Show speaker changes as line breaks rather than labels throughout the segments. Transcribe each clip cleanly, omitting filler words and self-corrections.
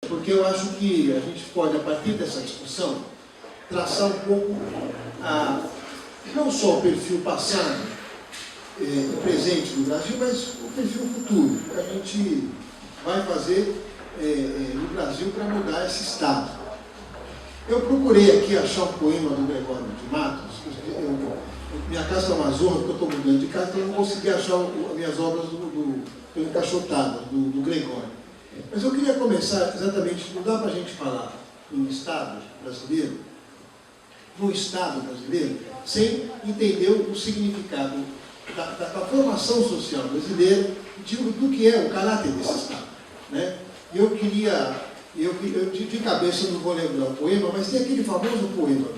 porque eu acho que a gente pode, a partir dessa discussão, traçar um pouco não só o perfil passado e presente do Brasil, mas o perfil futuro, que a gente vai fazer no Brasil para mudar esse Estado. Eu procurei aqui achar um poema do Gregório de Matos. Minha casa está uma zorra, porque eu estou mudando de casa, então eu não consegui achar as minhas obras encaixotadas, do Gregório. Mas eu queria começar exatamente, não dá para a gente falar em Estado brasileiro, no Estado brasileiro, sem entender o significado da formação social brasileira e do que é o caráter desse Estado. Né? E eu de cabeça não vou lembrar o poema, mas tem aquele famoso poema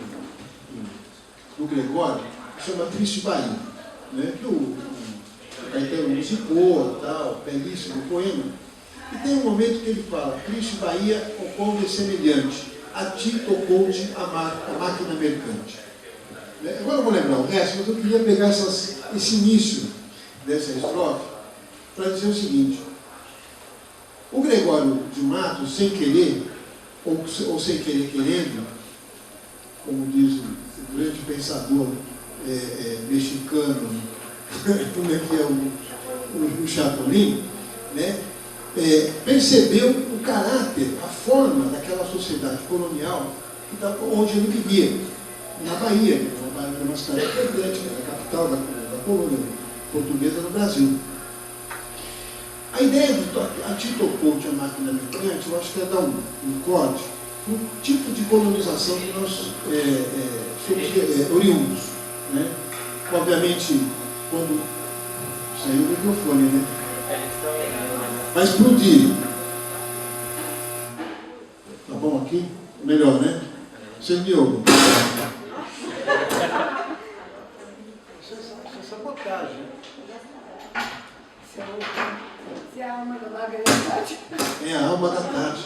do Gregório, que chama Triste Bahia, né? Que o Caetano musicou, tal, belíssimo poema. E tem um momento que ele fala: Triste Bahia, o quão de semelhante, a ti tocou-te a máquina mercante. Agora eu vou lembrar o resto, mas eu queria pegar esse início dessa estrofe para dizer o seguinte: o Gregório de Matos, sem querer, ou sem querer querendo, como diz o grande pensador mexicano, como é que é o Chapolin, né? Percebeu o caráter, a forma daquela sociedade colonial onde ele vivia, na Bahia, uma cidade importante, que era a capital da colônia portuguesa no Brasil. A ideia de a ti tocou-te a máquina mercante, eu acho que é dar um corte no tipo de colonização que nós somos oriundos. Né? Obviamente, quando saiu o microfone, né? Vai explodir. Tá bom aqui? Melhor, né? Você me ouve? Isso é sabotagem.
Isso é a alma da Margarida.
É a alma da Tati.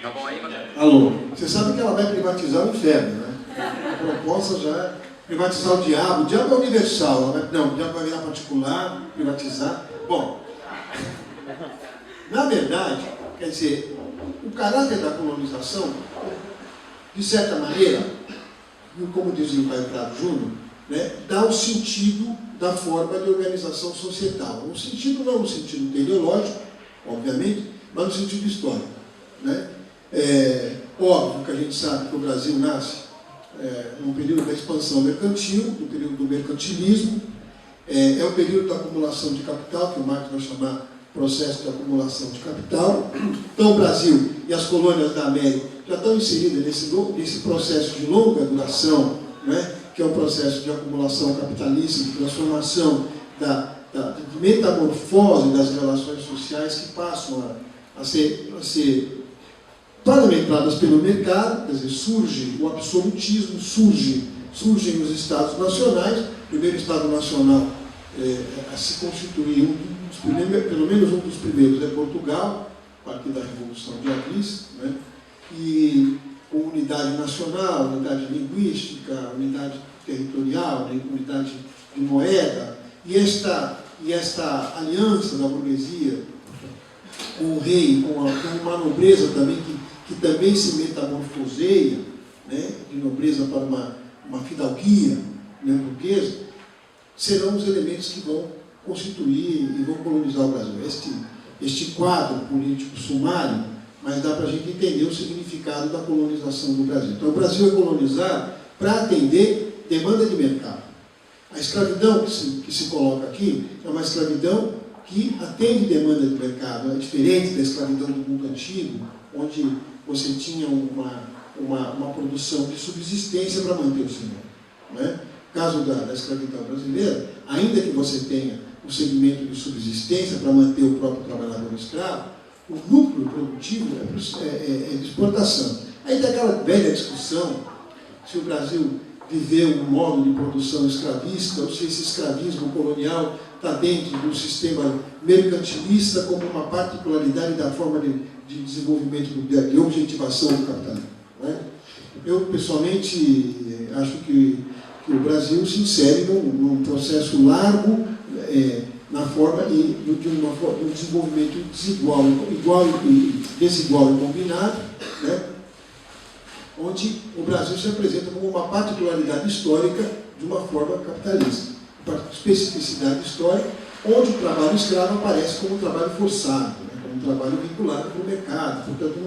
Tá bom aí, Margarida?
Alô? Você sabe que ela vai privatizar o inferno, né? A proposta já é privatizar o diabo. O diabo é universal. Não, o diabo vai virar particular, privatizar. Bom, na verdade, quer dizer, o caráter da colonização, de certa maneira, como dizia o Caio Prado Júnior, né, dá o sentido da forma de organização societal. O sentido não no sentido teleológico, obviamente, mas no sentido histórico. Né? Óbvio que a gente sabe que o Brasil nasce num período da expansão mercantil, no período do mercantilismo, é o período da acumulação de capital, que o Marx vai chamar processo de acumulação de capital. Então o Brasil e as colônias da América já estão inseridas nesse processo de longa duração, né? Que é o processo de acumulação capitalista, de transformação, de metamorfose das relações sociais que passam a ser parametradas pelo mercado. Quer dizer, surge o absolutismo, surgem os estados nacionais. O primeiro estado nacional a se constituir, pelo menos um dos primeiros, é Portugal, a partir da Revolução de Assis, né? E com unidade nacional, unidade linguística, unidade territorial, unidade de moeda, e esta aliança da burguesia com o rei, com uma nobreza também que também se metamorfoseia, né, de nobreza para uma fidalguia, né, burguesa, serão os elementos que vão constituir e vão colonizar o Brasil. Este quadro político sumário, mas dá para a gente entender o significado da colonização do Brasil. Então, o Brasil é colonizado para atender demanda de mercado. A escravidão que se coloca aqui é uma escravidão que atende demanda de mercado. É diferente da escravidão do mundo antigo, onde você tinha uma produção de subsistência para manter o senhor. Né? No caso da escravidão brasileira, ainda que você tenha o segmento de subsistência para manter o próprio trabalhador escravo, o núcleo produtivo é de exportação. Aí tem aquela velha discussão se o Brasil viveu um modo de produção escravista, ou se esse escravismo colonial está dentro do sistema mercantilista como uma particularidade da forma de desenvolvimento, de objetivação do capitalismo. Né? Eu, pessoalmente, acho que o Brasil se insere num processo largo na forma de um desenvolvimento desigual e combinado, né? Onde o Brasil se apresenta como uma particularidade histórica de uma forma capitalista, uma especificidade histórica, onde o trabalho escravo aparece como um trabalho forçado, né? Como um trabalho vinculado para o mercado. Portanto,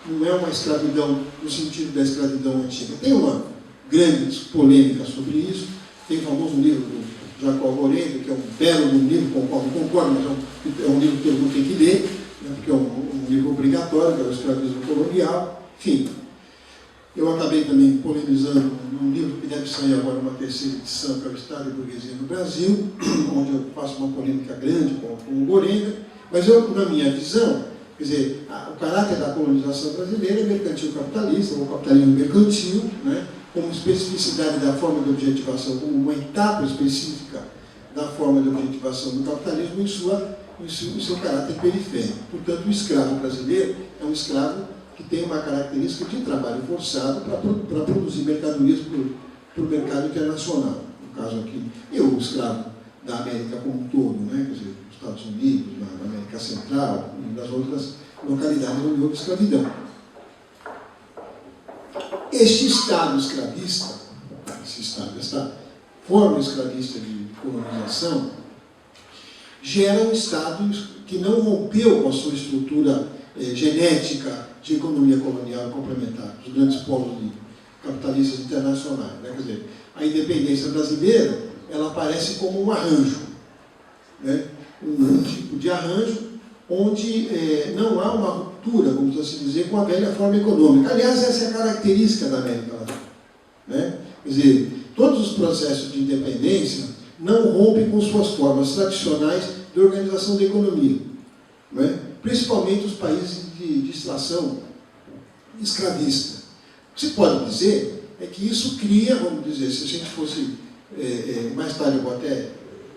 não é uma escravidão no sentido da escravidão antiga. Tem uma grande polêmica sobre isso. Tem o famoso livro do Jacob Moreno, que é um belo livro, com o qual não concordo, mas é um livro que todo mundo tem que ler, né? Porque é um livro obrigatório, que é o escravismo colonial. Enfim, eu acabei também polemizando num livro que deve sair agora uma terceira edição, que é o Estado e a Burguesia no Brasil, onde eu faço uma polêmica grande com o Gorenga, mas eu, na minha visão, quer dizer, o caráter da colonização brasileira é mercantil capitalista, ou capitalismo mercantil, né, como especificidade da forma de objetivação, como uma etapa específica da forma de objetivação do capitalismo em seu caráter periférico. Portanto, o escravo brasileiro é um escravo que tem uma característica de trabalho forçado para produzir mercadorias para o mercado internacional. No caso aqui, o escravo da América como um todo, né? Quer dizer, nos Estados Unidos, na América Central e nas outras localidades onde houve escravidão. Este Estado escravista, esta forma escravista de colonização, gera um Estado que não rompeu com a sua estrutura genética de economia colonial complementar, dos grandes polos capitalistas internacionais. Né? Quer dizer, a independência brasileira, ela aparece como um arranjo, né? Um tipo de arranjo onde não há uma ruptura, vamos assim dizer, com a velha forma econômica. Aliás, essa é a característica da América Latina. Né? Quer dizer, todos os processos de independência não rompem com suas formas tradicionais de organização da economia. Né? Principalmente os países de extração escravista. O que se pode dizer é que isso cria, vamos dizer, se a gente fosse, mais tarde eu vou até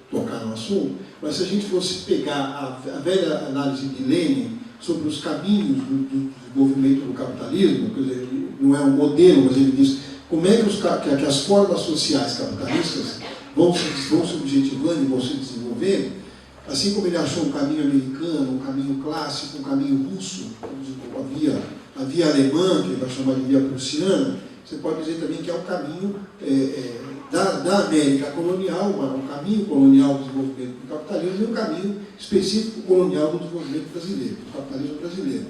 tocar no assunto, mas se a gente fosse pegar a velha análise de Lenin sobre os caminhos do desenvolvimento do capitalismo, quer dizer, não é um modelo, mas ele diz como é que as formas sociais capitalistas vão se objetivando e vão se desenvolvendo. Assim como ele achou um caminho americano, um caminho clássico, um caminho russo, a via alemã, que ele vai chamar de via prussiana, você pode dizer também que é um caminho da América colonial, um caminho colonial do desenvolvimento do capitalismo e um caminho específico colonial do desenvolvimento brasileiro, do capitalismo brasileiro.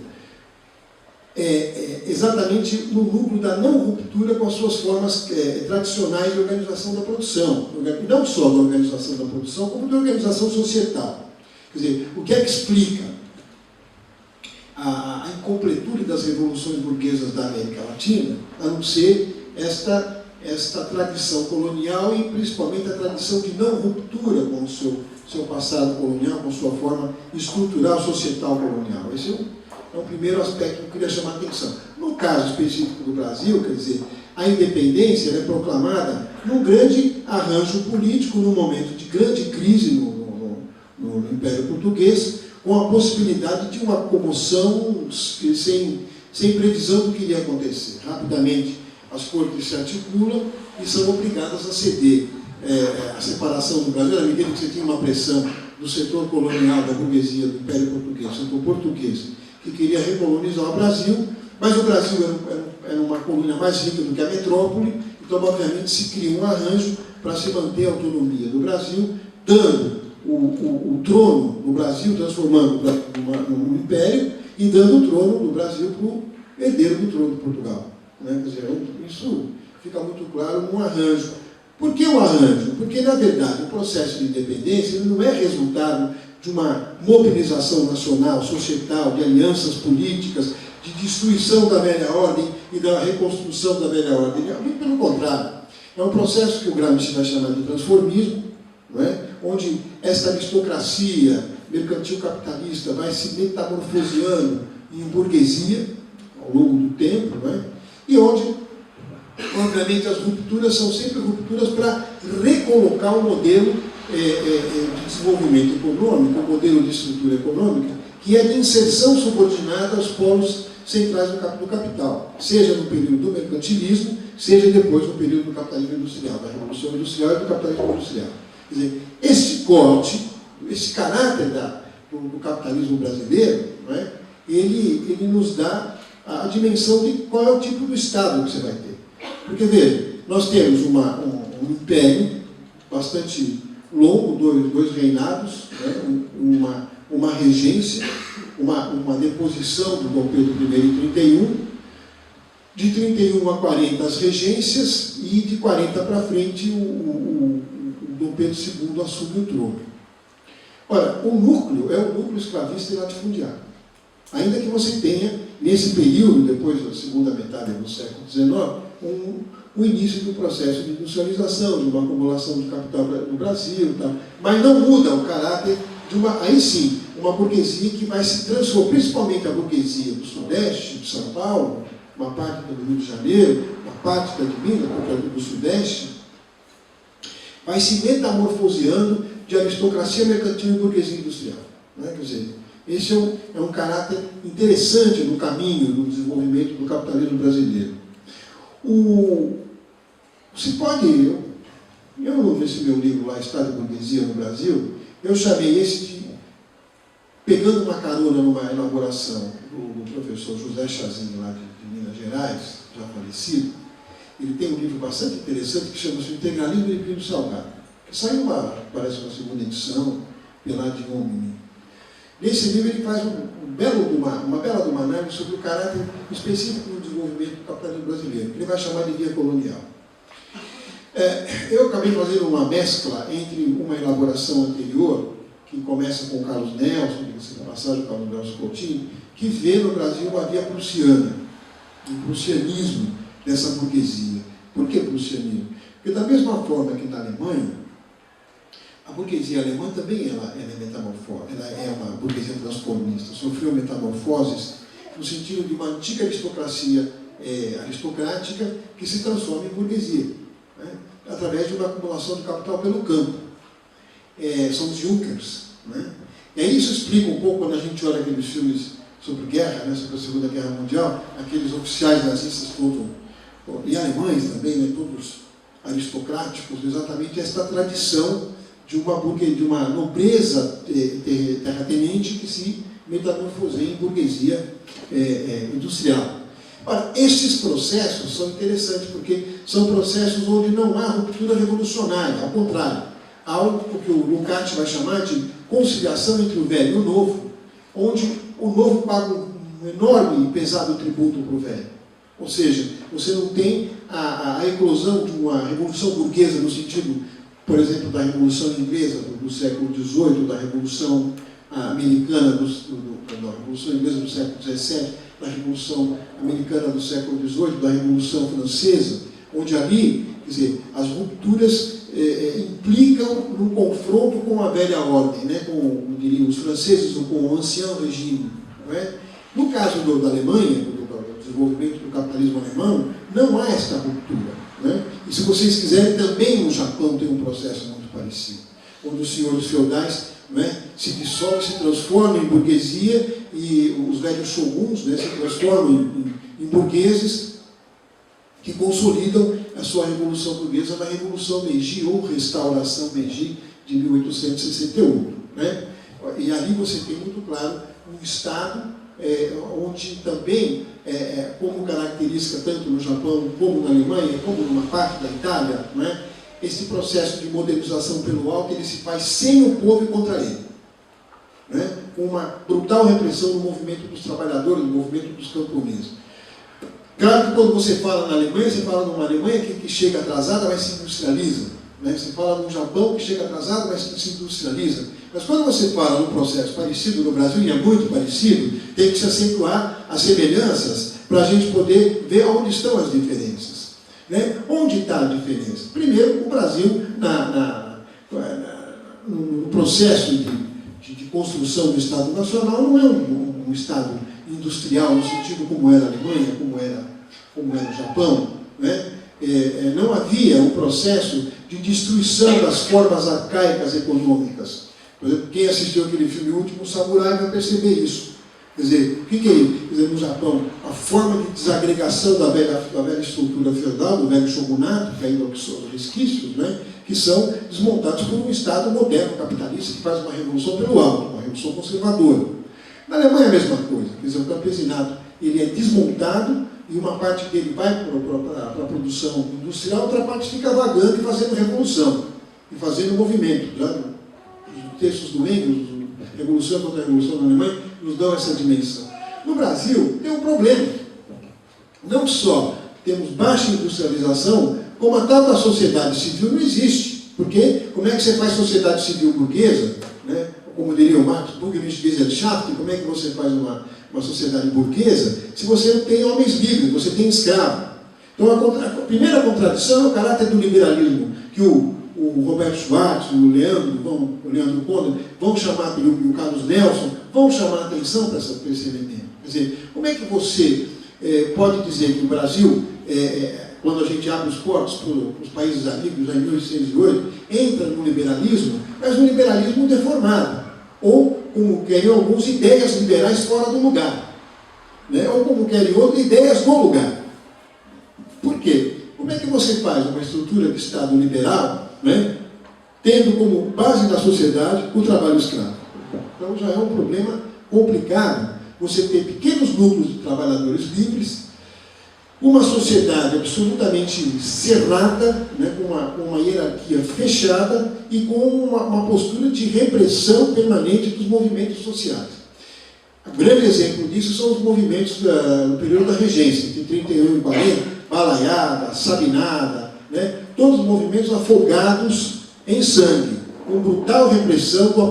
Exatamente no núcleo da não ruptura com as suas formas tradicionais de organização da produção. E não só da organização da produção, como da organização societal. Quer dizer, o que é que explica a incompletude das revoluções burguesas da América Latina, a não ser esta tradição colonial e principalmente a tradição de não ruptura com o seu passado colonial, com sua forma estrutural, societal colonial. Esse é o primeiro aspecto que eu queria chamar a atenção. No caso específico do Brasil, quer dizer, a independência é proclamada num grande arranjo político, num momento de grande crise no Império Português, com a possibilidade de uma comoção sem previsão do que iria acontecer. Rapidamente, as cortes se articulam e são obrigadas a ceder a separação do Brasil, na medida que você tinha uma pressão do setor colonial da burguesia do Império Português, setor português, que queria recolonizar o Brasil, mas o Brasil era uma colônia mais rica do que a metrópole, então, obviamente, se cria um arranjo para se manter a autonomia do Brasil, dando o trono no Brasil, transformando num império e dando o trono do Brasil para o herdeiro do trono de Portugal. Né? Quer dizer, isso fica muito claro num arranjo. Por que o arranjo? Porque, na verdade, o processo de independência não é resultado de uma mobilização nacional, societal, de alianças políticas, de destruição da velha ordem e da reconstrução da velha ordem. Muito pelo contrário. É um processo que o Gramsci vai chamar de transformismo, não é? Onde esta aristocracia mercantil capitalista vai se metamorfoseando em burguesia ao longo do tempo, não é? E onde, obviamente, as rupturas são sempre rupturas para recolocar o modelo de desenvolvimento econômico, o modelo de estrutura econômica, que é de inserção subordinada aos polos centrais do capital, seja no período do mercantilismo, seja depois no período do capitalismo industrial, da Revolução Industrial e do capitalismo industrial. Quer dizer, este corte esse caráter do capitalismo brasileiro, não é? Ele nos dá a dimensão de qual é o tipo do Estado que você vai ter. Porque, veja, nós temos um império bastante longo, dois reinados, né? Uma regência, uma deposição do Dom Pedro I em 31, de 31 a 40 as regências, e de 40 para frente o Dom Pedro II assume o trono. Ora, o núcleo é o núcleo escravista e latifundiário. Ainda que você tenha, nesse período, depois da segunda metade do século XIX, o início do processo de industrialização, de uma acumulação de capital no Brasil, tá? Mas não muda o caráter de aí sim, uma burguesia que vai se transformar, principalmente a burguesia do Sudeste, de São Paulo, uma parte do Rio de Janeiro, uma parte da de Minas, do Sudeste, vai se metamorfoseando de aristocracia mercantil e burguesia industrial. Né? Quer dizer, esse é um caráter interessante no caminho do desenvolvimento do capitalismo brasileiro. Se pode, nesse meu livro lá, Estado e Burguesia no Brasil, eu chamei esse de, pegando uma carona numa elaboração do professor José Chazin, lá de Minas Gerais, já falecido. Ele tem um livro bastante interessante que chama-se Integralismo de Plínio Salgado, que saiu, parece, uma segunda edição, pela de Omni. Nesse livro ele faz uma bela análise sobre o caráter específico do desenvolvimento do capitalismo brasileiro, que ele vai chamar de via colonial. Eu acabei fazendo uma mescla entre uma elaboração anterior, que começa com Carlos Nelson, que passagem do Carlos Nelson Coutinho, que vê no Brasil uma via prussiana, um prussianismo dessa burguesia. Por que prussianismo? Porque da mesma forma que na Alemanha, a burguesia alemã também ela é metamorfose, ela é uma burguesia transformista, sofreu metamorfoses no sentido de uma antiga aristocracia aristocrática que se transforma em burguesia, né? Através de uma acumulação de capital pelo campo. São os Junkers. Né? E aí isso explica um pouco quando a gente olha aqueles filmes sobre guerra, né, sobre a Segunda Guerra Mundial, aqueles oficiais nazistas todos, e alemães também, né, todos aristocráticos, exatamente esta tradição de uma nobreza terratenente que se metamorfoseia em burguesia industrial. Ora, esses processos são interessantes porque são processos onde não há ruptura revolucionária, ao contrário, há algo que o Lukács vai chamar de conciliação entre o velho e o novo, onde o novo paga um enorme e pesado tributo para o velho. Ou seja, você não tem a eclosão de uma revolução burguesa no sentido, por exemplo, da Revolução Inglesa do século XVIII, da Revolução Americana, da Revolução Inglesa do século XVII, da Revolução Americana do século XVIII, da Revolução Francesa, onde ali, quer dizer, as rupturas implicam no confronto com a velha ordem, né, com, diriam os franceses, com o ancien regime. Não é? No caso da Alemanha, do desenvolvimento do capitalismo alemão, não há esta ruptura. Né? E se vocês quiserem, também no Japão tem um processo muito parecido, onde os senhores feudais, né, se dissolvem, se transformam em burguesia, e os velhos shoguns, né, se transformam em burgueses que consolidam a sua Revolução Burguesa na Revolução Meiji, ou Restauração Meiji, de 1868. Né? E ali você tem muito claro um Estado onde também, como característica tanto no Japão, como na Alemanha, como numa parte da Itália, né, esse processo de modernização pelo alto ele se faz sem o povo e contra ele. Né? Com uma brutal repressão do movimento dos trabalhadores, do movimento dos camponeses. Claro que quando você fala na Alemanha, você fala numa Alemanha que chega atrasada, mas se industrializa. Né? Você fala num Japão que chega atrasado, mas se industrializa. Mas quando você fala num processo parecido no Brasil, e é muito parecido, tem que se acentuar as semelhanças para a gente poder ver onde estão as diferenças. Né? Onde está a diferença? Primeiro, o Brasil, no processo de construção do Estado Nacional, não é um Estado industrial no sentido como era a Alemanha, como era o Japão. Né? Não havia um processo de destruição das formas arcaicas econômicas. Por exemplo, quem assistiu aquele filme Último Samurai vai perceber isso. Quer dizer, o que é isso? Quer dizer, no Japão, a forma de desagregação da velha estrutura feudal, do velho shogunato, que ainda são os resquícios, né, que são desmontados por um Estado moderno, capitalista, que faz uma revolução pelo alto, uma revolução conservadora. Na Alemanha é a mesma coisa. Quer dizer, o campesinato ele é desmontado e uma parte dele vai para a produção industrial, outra parte fica vagando e fazendo revolução, e fazendo movimento. Já os textos do Engels, Revolução contra a Revolução na Alemanha, nos dão essa dimensão. No Brasil, tem um problema. Não só temos baixa industrialização, como a tal da sociedade civil não existe. Porque como é que você faz sociedade civil burguesa, né? Como diria o Marx, Bürgerliche, como é que você faz uma sociedade burguesa se você não tem homens livres, você tem escravo? Então a primeira contradição é o caráter do liberalismo, que o Roberto Schwartz, o Leandro Conde vão chamar, e o Carlos Nelson, vão chamar a atenção para esse elemento. Quer dizer, como é que você pode dizer que o Brasil, quando a gente abre os portos para os países amigos, já em 1808, entra no liberalismo, mas no liberalismo deformado, ou, como querem alguns, ideias liberais fora do lugar, né? Ou como querem outros, ideias no lugar. Por quê? Como é que você faz uma estrutura de Estado liberal, né, tendo como base da sociedade o trabalho escravo? Então já é um problema complicado você ter pequenos grupos de trabalhadores livres, uma sociedade absolutamente cerrada, né, com uma hierarquia fechada e com uma postura de repressão permanente dos movimentos sociais. Um grande exemplo disso são os movimentos no período da regência, entre 31 e 40, Balaiada, Sabinada, né, todos os movimentos afogados em sangue, com brutal repressão do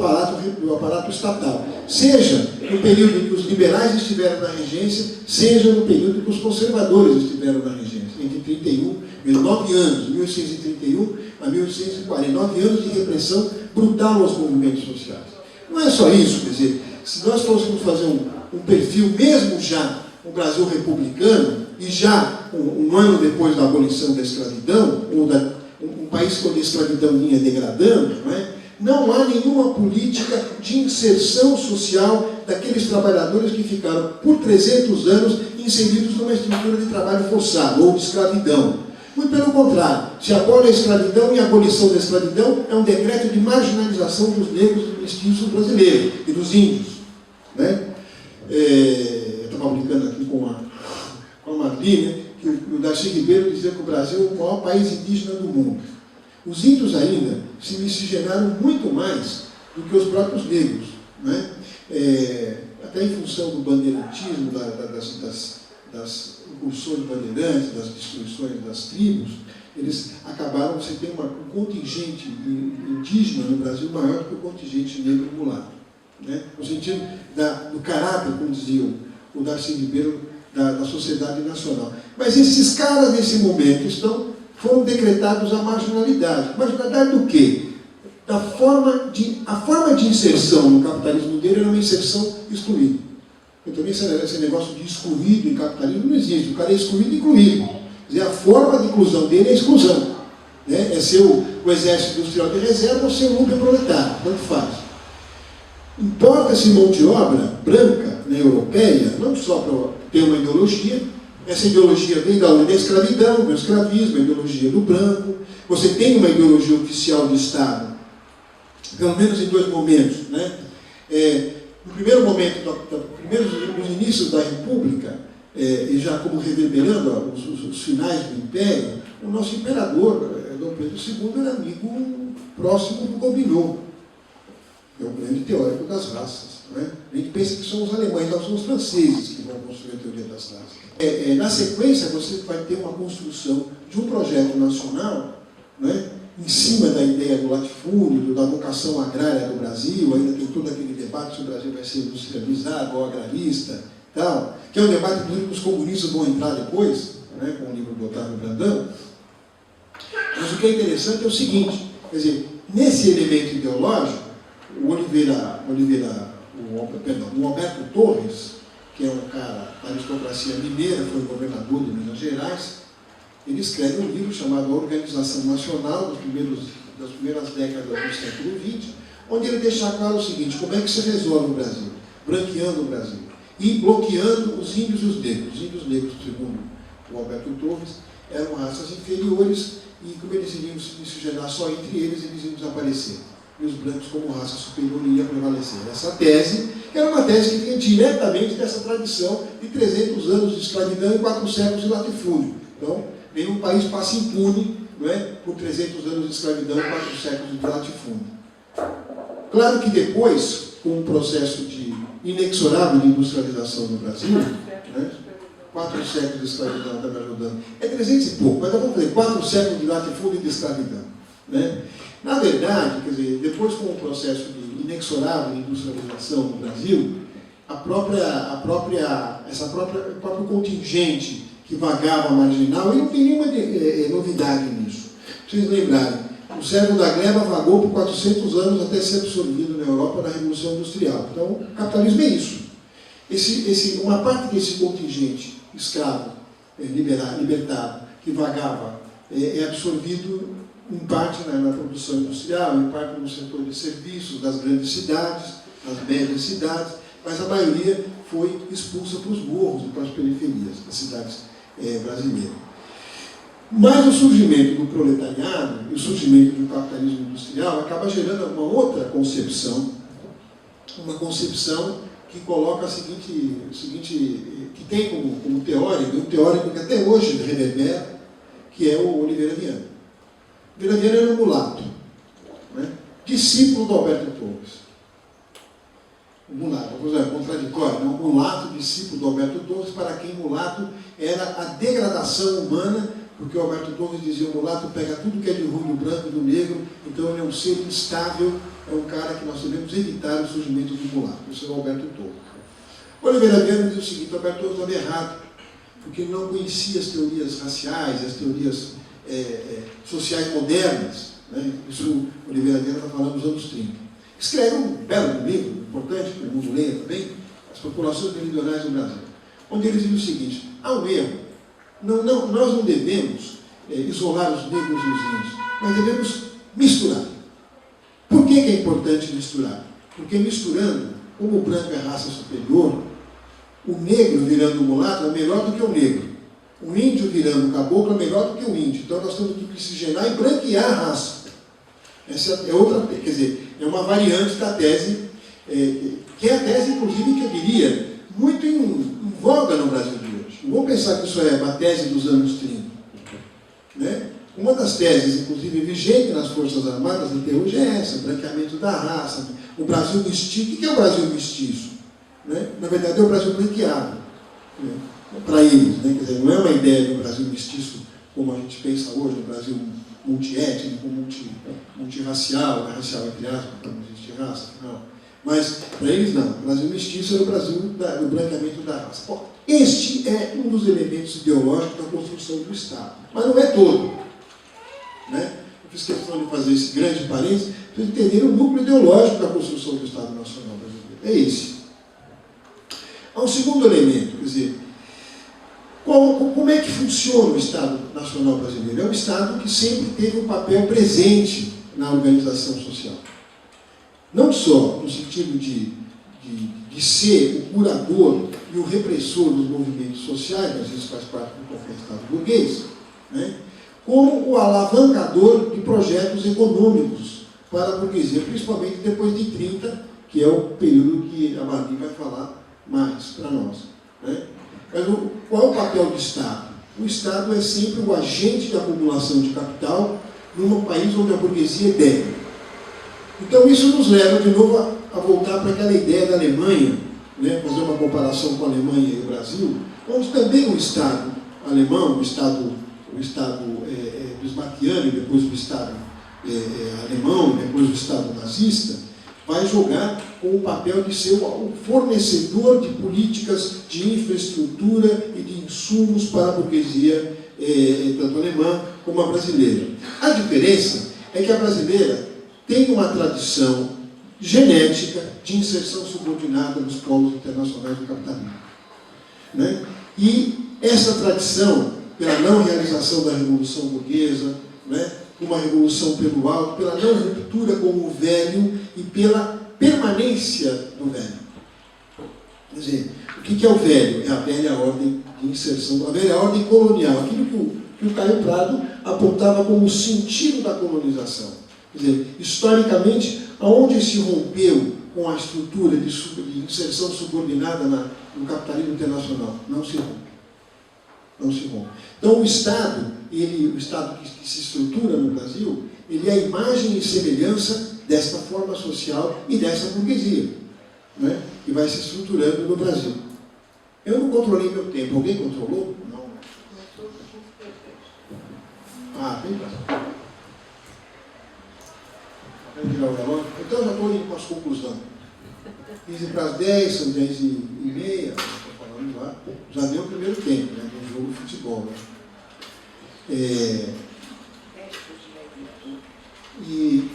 aparato estatal. Seja no período em que os liberais estiveram na regência, seja no período em que os conservadores estiveram na regência, entre 9 anos, 1831 a 1840, 9 anos de repressão brutal aos movimentos sociais. Não é só isso, quer dizer, se nós fôssemos fazer um perfil, mesmo já um Brasil republicano, e já um ano depois da abolição da escravidão, ou um país onde a escravidão vinha degradando, não há nenhuma política de inserção social daqueles trabalhadores que ficaram por 300 anos inseridos numa estrutura de trabalho forçado ou de escravidão. Muito pelo contrário, se abole a escravidão e a abolição da escravidão é um decreto de marginalização dos negros e mestiços brasileiros e dos índios. Né? Eu estava brincando aqui com a Marli, né, que o Darcy Ribeiro dizia que o Brasil é o maior país indígena do mundo. Os índios ainda se miscigenaram muito mais do que os próprios negros, né? Até em função do bandeirantismo, das incursões bandeirantes, das destruições das tribos, eles acabaram, você tem um contingente indígena no Brasil maior do que o contingente negro mulato, né? No sentido do caráter, como dizia o Darcy Ribeiro, da sociedade nacional. Mas esses caras, nesse momento, foram decretados a marginalidade. Marginalidade do quê? A forma de inserção no capitalismo dele era uma inserção excluída. Então, esse negócio de excluído em capitalismo não existe. O cara é excluído e incluído. Quer dizer, a forma de inclusão dele é exclusão. Né? É ser o exército industrial de reserva ou ser o lumpen proletário. Tanto faz. Importa-se mão de obra branca, né, europeia, não só para ter uma ideologia. Essa ideologia vem da onde? Da escravidão, do escravismo, a ideologia do branco. Você tem uma ideologia oficial de Estado, pelo menos em dois momentos. Né? No primeiro momento, nos inícios da República, e já como reverberando os finais do Império, o nosso imperador, Dom Pedro II, era amigo próximo do Gobineau. É um grande teórico das raças. Né? A gente pensa que são os alemães, não são os franceses que vão construir a teoria das raças. Na sequência, você vai ter uma construção de um projeto nacional, né, em cima da ideia do latifúndio, da vocação agrária do Brasil. Ainda tem todo aquele debate se o Brasil vai ser industrializado ou agrarista, tal, que é um debate que os comunistas vão entrar depois, né, com o livro do Otávio Brandão. Mas o que é interessante é o seguinte, quer dizer, nesse elemento ideológico, o Alberto Torres, que é um cara da aristocracia mineira, foi governador de Minas Gerais, ele escreve um livro chamado Organização Nacional, das primeiras décadas do século XX, onde ele deixa claro o seguinte: como é que se resolve o Brasil, branqueando o Brasil. e bloqueando os índios e os negros. Os índios negros, segundo o Alberto Torres, eram raças inferiores e, como eles iriam se miscigenar só entre eles, eles iam desaparecer. E os brancos, como raça superior, iam prevalecer. Essa tese era uma tese que vinha diretamente dessa tradição de 300 anos de escravidão e 4 séculos de latifúndio. Então, nenhum país passa impune, não é, por 300 anos de escravidão e 4 séculos de latifúndio. Claro que depois, com um processo de inexorável de industrialização no Brasil, né, 4 séculos de escravidão está me ajudando. É 300 e pouco, mas nós vamos fazer 4 séculos de latifúndio e de escravidão. Né? Na verdade, quer dizer, depois com o processo de inexorável de industrialização no Brasil, o próprio contingente que vagava marginal, e não tem nenhuma novidade nisso. Vocês lembrarem, o servo da gleba vagou por 400 anos até ser absorvido na Europa na Revolução Industrial. Então, o capitalismo é isso. Uma parte desse contingente escravo, libertado, que vagava, é absorvido em parte na produção industrial, em parte no setor de serviços das grandes cidades, das médias cidades, mas a maioria foi expulsa para os morros e para as periferias das cidades brasileiras. Mas o surgimento do proletariado e o surgimento do capitalismo industrial acaba gerando uma outra concepção, que coloca que tem como teórico, um teórico que até hoje reverbera, que é o Oliveira Viana. Oliveira Viana era um mulato, né? Discípulo do Alberto Torres. Um mulato, contraditório, né? Um mulato, discípulo do Alberto Torres, para quem mulato era a degradação humana, porque o Alberto Torres dizia: o mulato pega tudo que é de ruim do branco e do negro, então ele é um ser instável, é um cara que nós devemos evitar o surgimento do mulato. Esse é o Alberto Torres. Oliveira Viana diz o seguinte: o Alberto Torres estava errado, porque ele não conhecia as teorias raciais, as teorias sociais modernas. Né? Isso Oliveira Viana está falando nos anos 30. Escreve um belo livro, importante, que o mundo leia também, As Populações Meridionais do Brasil, onde ele diz o seguinte: há um erro. Nós não devemos isolar os negros e os índios, nós devemos misturar. Por que é importante misturar? Porque misturando, como o branco é raça superior, o negro virando mulato é melhor do que o negro. O índio virando caboclo é melhor do que o índio. Então nós temos que oxigenar e branquear a raça. Essa é outra, quer dizer, é uma variante da tese, que é a tese, inclusive, que eu diria, muito em voga no Brasil de hoje. Não vamos pensar que isso é uma tese dos anos 30. Né? Uma das teses, inclusive, vigente nas Forças Armadas até hoje é essa: branqueamento da raça, o Brasil mestiço. O que é o Brasil mestiço? Né? Na verdade, é o Brasil branqueado. Né? Para eles, né? Quer dizer, não é uma ideia do Brasil mestiço como a gente pensa hoje, no Brasil multiétnico, multirracial, racial entre aspas, não existe raça, não. Mas, para eles, não. O Brasil mestiço era o Brasil do branqueamento da raça. Bom, este é um dos elementos ideológicos da construção do Estado. Mas não é todo. Né? Eu fiz questão de fazer esse grande parênteses para entender o núcleo ideológico da construção do Estado Nacional Brasileiro. É esse. Há um segundo elemento, quer dizer, como é que funciona o Estado Nacional Brasileiro? É um Estado que sempre teve um papel presente na organização social. Não só no sentido de ser o curador e o repressor dos movimentos sociais, mas isso faz parte do qualquer Estado burguês, né? Como o alavancador de projetos econômicos para a burguesia, principalmente depois de 30, que é o período que a Marli vai falar mais para nós. Né? Mas qual é o papel do Estado? O Estado é sempre o agente de acumulação de capital num país onde a burguesia é débil. Então isso nos leva de novo a voltar para aquela ideia da Alemanha, né? Fazer uma comparação com a Alemanha e o Brasil, onde também o Estado alemão, o Estado bismarckiano, depois o Estado alemão, depois o Estado nazista, vai jogar com o papel de ser o fornecedor de políticas de infraestrutura e de insumos para a burguesia, tanto alemã como a brasileira. A diferença é que a brasileira tem uma tradição genética de inserção subordinada nos polos internacionais do capitalismo. Né? E essa tradição, pela não realização da Revolução Burguesa, né? Uma revolução pelo alto, pela não ruptura com o velho e pela permanência do velho. Quer dizer, o que é o velho? É a velha ordem de inserção, a velha ordem colonial, aquilo que o Caio Prado apontava como sentido da colonização. Quer dizer, historicamente, aonde se rompeu com a estrutura de inserção subordinada no capitalismo internacional? Não se rompe. Não se rompe. Então, o Estado que se estrutura no Brasil, ele é a imagem e semelhança desta forma social e dessa burguesia, né, que vai se estruturando no Brasil. Eu não controlei meu tempo. Alguém controlou? Não. Ah, bem bom. Então, já estou indo com as conclusões. 15 para as 10, são 10h30, estou falando lá. Já deu o primeiro tempo, né, do jogo de futebol. Né? E,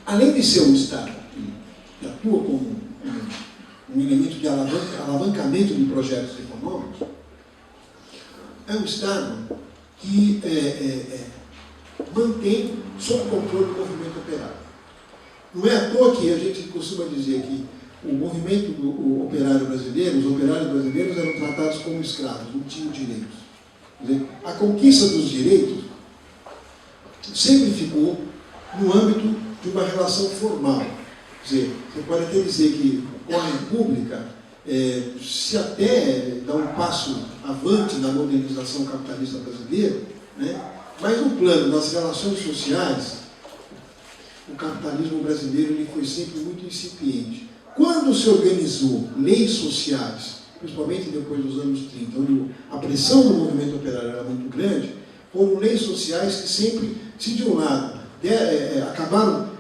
além de ser um Estado que atua como um elemento de alavancamento de projetos econômicos, é um Estado que mantém sob controle o movimento operário. Não é à toa que a gente costuma dizer que o movimento operário brasileiro, os operários brasileiros eram tratados como escravos, não tinham direitos. Quer dizer, a conquista dos direitos sempre ficou no âmbito de uma relação formal. Quer dizer, você pode até dizer que com a República se até dá um passo avante na modernização capitalista brasileira, né? Mas no plano das relações sociais, o capitalismo brasileiro ele foi sempre muito incipiente. Quando se organizou leis sociais, principalmente depois dos anos 30, onde a pressão do movimento operário era muito grande, foram leis sociais que sempre, se de um lado, acabaram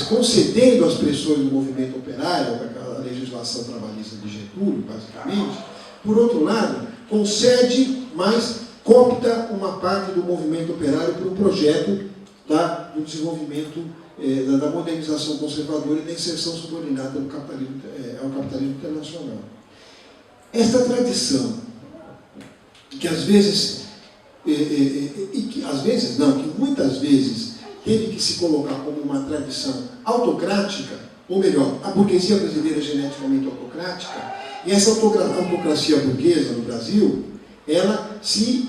concedendo às pressões do movimento operário, a legislação trabalhista de Getúlio, basicamente, por outro lado, concede, mas coopta uma parte do movimento operário para um projeto do desenvolvimento, da modernização conservadora e da inserção subordinada ao capitalismo internacional. Esta tradição, que às vezes, que muitas vezes teve que se colocar como uma tradição autocrática, ou melhor, a burguesia brasileira é geneticamente autocrática, e essa autocracia burguesa no Brasil, ela se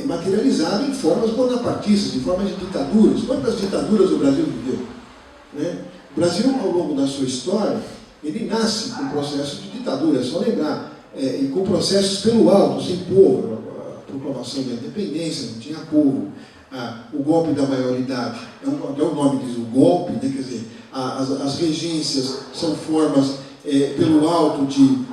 materializada em formas bonapartistas, em formas de ditaduras. Quantas ditaduras o Brasil viveu? Né? O Brasil, ao longo da sua história, ele nasce com processo de ditadura, é só lembrar, e com processos pelo alto, sem povo, a proclamação da independência, não tinha povo, o golpe da maioridade, até o nome diz o golpe, né? Quer dizer, as regências são formas pelo alto de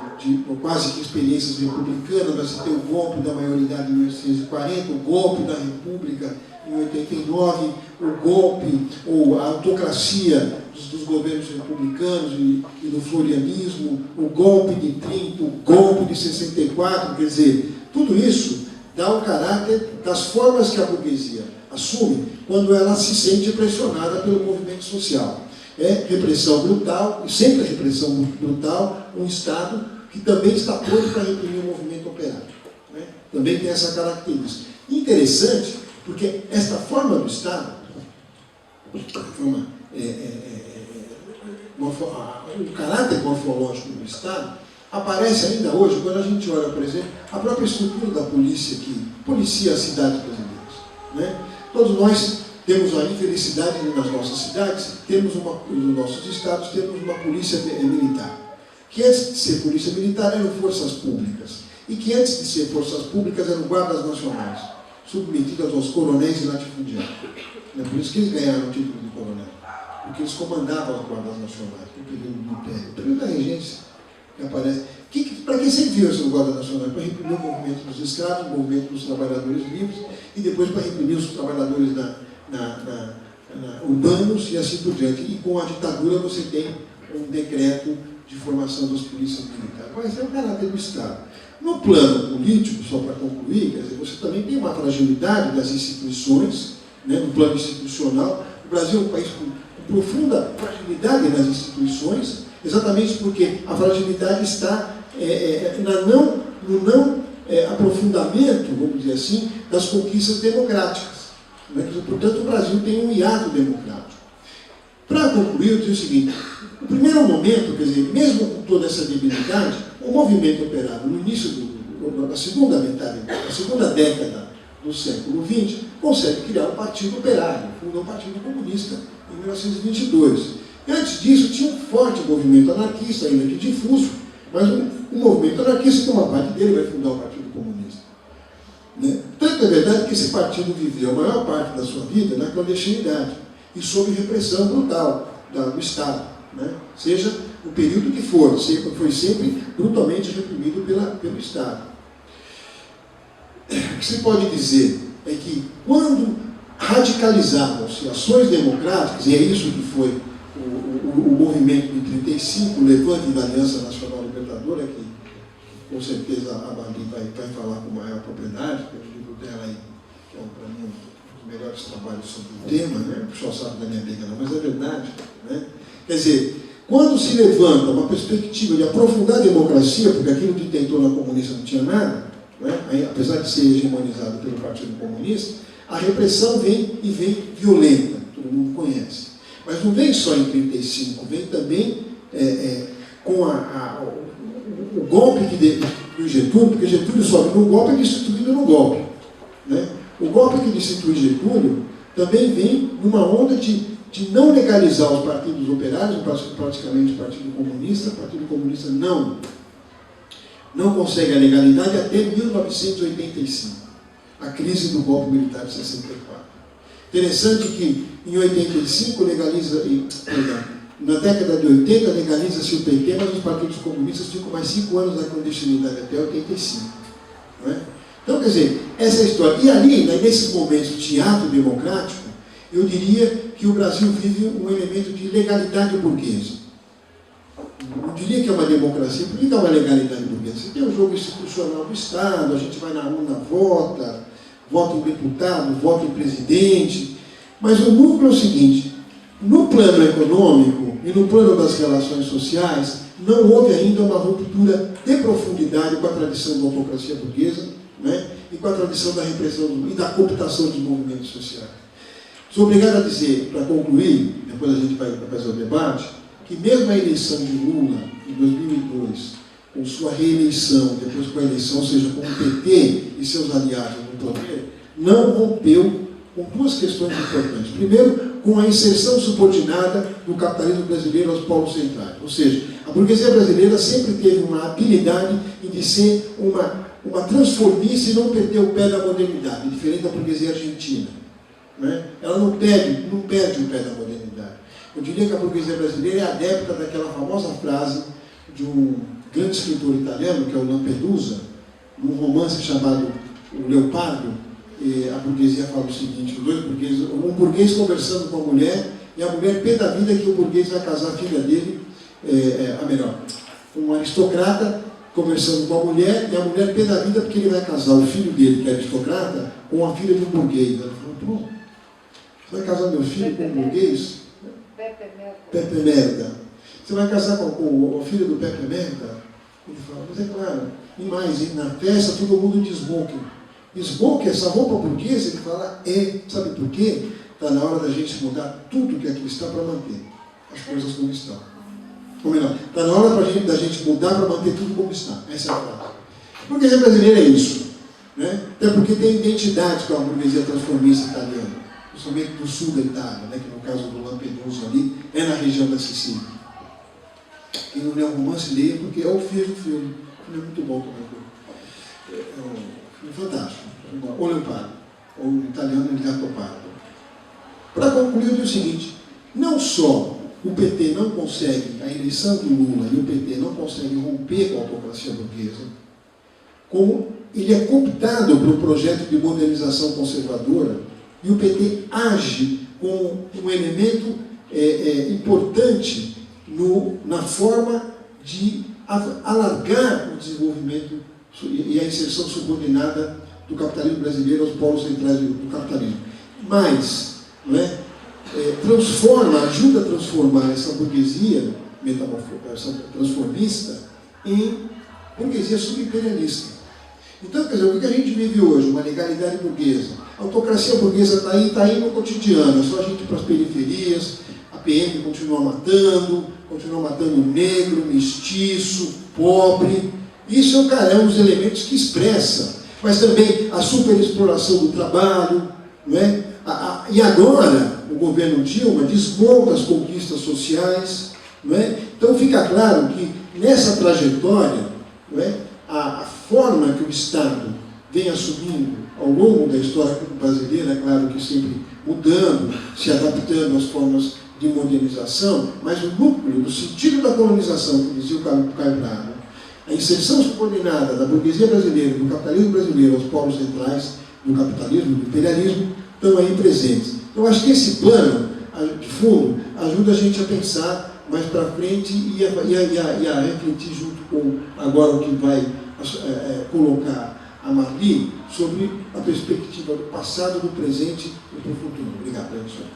quase que experiências republicanas, mas você tem o golpe da maioridade em 1840, o golpe da República em 89, o golpe ou a autocracia dos governos republicanos e do florianismo, o golpe de 30, o golpe de 64, quer dizer, tudo isso dá o caráter das formas que a burguesia assume quando ela se sente pressionada pelo movimento social. É repressão brutal, e sempre a repressão brutal, um Estado que também está pronto para reprimir o movimento operário. Né? Também tem essa característica. Interessante, porque esta forma do Estado, o caráter morfológico do Estado, aparece ainda hoje, quando a gente olha, por exemplo, a própria estrutura da polícia que policia as cidades brasileiras. Né? Todos nós temos a infelicidade nas nossas cidades, nos nossos estados, temos uma polícia militar. Que antes de ser polícia militar eram forças públicas. E que antes de ser forças públicas eram guardas nacionais, submetidas aos coronéis e latifundiários. É por isso que eles ganharam o título de coronel. Porque eles comandavam as guardas nacionais, no período do Império. No período da regência, que aparece. Para que serviu esse guarda nacional? Para reprimir o movimento dos escravos, o movimento dos trabalhadores livres, e depois para reprimir os trabalhadores urbanos e assim por diante. E com a ditadura você tem um decreto de formação das polícias militares. Mas é o caráter do Estado. No plano político, só para concluir, quer dizer, você também tem uma fragilidade das instituições, né, no plano institucional. O Brasil é um país com profunda fragilidade nas instituições, exatamente porque a fragilidade está no não aprofundamento, vamos dizer assim, das conquistas democráticas. Né? Portanto, o Brasil tem um hiato democrático. Para concluir, eu digo o seguinte: o primeiro momento, quer dizer, mesmo com toda essa debilidade, o movimento operário no início da segunda metade, da segunda década do século XX, consegue criar um partido operário, fundou um partido comunista em 1922. E antes disso, tinha um forte movimento anarquista, ainda que difuso, mas um movimento anarquista, que uma parte dele vai fundar o Partido Comunista. Né? Tanto é verdade que esse partido viveu a maior parte da sua vida na clandestinidade e sob repressão brutal do Estado. Né? Seja o período que for, foi sempre brutalmente reprimido pelo Estado. O que se pode dizer é que quando radicalizavam-se ações democráticas, e é isso que foi o movimento de 35, o levante da Aliança Nacional Libertadora, que com certeza a Babi vai falar com maior propriedade, porque o livro dela aí, que é para mim um dos melhores trabalhos sobre o tema, né? O pessoal sabe da minha briga não, mas é verdade. Né? Quer dizer, quando se levanta uma perspectiva de aprofundar a democracia, porque aquilo que tentou na comunista não tinha nada, né? Aí, apesar de ser hegemonizado pelo Partido Comunista, a repressão vem e vem violenta, todo mundo conhece. Mas não vem só em 1935, vem também com o golpe do Getúlio, porque Getúlio sobe no golpe e é destituído no golpe. Né? O golpe que destitui Getúlio também vem numa onda de não legalizar os partidos operários, praticamente o Partido Comunista não consegue a legalidade até 1985, a crise do golpe militar de 64. Interessante que em 85 na década de 80 legaliza-se o PT, mas os partidos comunistas ficam mais 5 anos na clandestinidade até 85. Não é? Então, quer dizer, essa é a história. E ali, nesse momento de ato democrático, eu diria que o Brasil vive um elemento de legalidade burguesa. Não diria que é uma democracia, porque dá uma legalidade burguesa. Você tem o jogo institucional do Estado, a gente vai na urna, vota em deputado, vota em presidente, mas o núcleo é o seguinte: no plano econômico e no plano das relações sociais, não houve ainda uma ruptura de profundidade com a tradição da autocracia burguesa, né, e com a tradição da repressão e da cooptação dos movimentos sociais. Sou obrigado a dizer, para concluir, depois a gente vai fazer o debate, que mesmo a eleição de Lula, em 2002, com sua reeleição, depois com a eleição, ou seja, com o PT e seus aliados no poder, não rompeu com duas questões importantes. Primeiro, com a inserção subordinada do capitalismo brasileiro aos polos centrais. Ou seja, a burguesia brasileira sempre teve uma habilidade de ser uma transformista e não perder o pé da modernidade, diferente da burguesia argentina. Né? Ela não perde o pé da modernidade. Eu diria que a burguesia brasileira é adepta daquela famosa frase de um grande escritor italiano, que é o Lampedusa, num romance chamado O Leopardo. A burguesia fala o seguinte: um burguês conversando com a mulher, e a mulher pé da vida que o burguês vai casar a filha dele, um aristocrata conversando com a mulher, e a mulher pé da vida porque ele vai casar o filho dele, que é aristocrata, com a filha de um burguês. Ela falou: pronto, você vai casar meu filho com um burguês? Pepe Merda. Você vai casar com o filho do Pepe Merda? Ele fala: mas é claro, e mais, na festa todo mundo de smoking. Smoking, essa roupa burguesa, ele fala: sabe por quê? Está na hora da gente mudar tudo que aqui está para manter as coisas como estão. Ou melhor, está na hora da gente mudar para manter tudo como está. Essa é a frase. A burguesia brasileira é isso. Né? Até porque tem identidade com a burguesia transformista italiana, principalmente do sul da Itália, né? Que no caso do Lampedusa ali, é na região da Sicília. Quem não lê o romance, leia, porque é o filme. O filme é muito bom também. É um filme fantástico. O Leopardo, ou o italiano Il Gattopardo. Para concluir, eu digo o seguinte: não só o PT não consegue, a eleição de Lula e o PT não conseguem romper com a autocracia burguesa, como ele é cooptado por um projeto de modernização conservadora, e o PT age como um elemento importante na forma de alargar o desenvolvimento e a inserção subordinada do capitalismo brasileiro aos polos centrais do capitalismo. Mas, ajuda a transformar essa burguesia transformista em burguesia subimperialista. Então, quer dizer, o que a gente vive hoje? Uma legalidade burguesa. A autocracia burguesa está aí no cotidiano, é só a gente ir para as periferias, a PM continua matando negro, mestiço, pobre. Isso é um dos elementos que expressa. Mas também a superexploração do trabalho, não é? E agora, o governo Dilma desmonta as conquistas sociais, não é? Então fica claro que nessa trajetória, não é? A forma que o Estado vem assumindo ao longo da história brasileira, é claro que sempre mudando, se adaptando às formas de modernização, mas o núcleo, do sentido da colonização, que dizia o Caio Prado, a inserção subordinada da burguesia brasileira, do capitalismo brasileiro aos polos centrais do capitalismo, do imperialismo, estão aí presentes. Eu acho que esse plano, de fundo, ajuda a gente a pensar mais para frente e a refletir junto com agora o que vai colocar a Marli sobre a perspectiva do passado, do presente e do futuro. Obrigado, professor.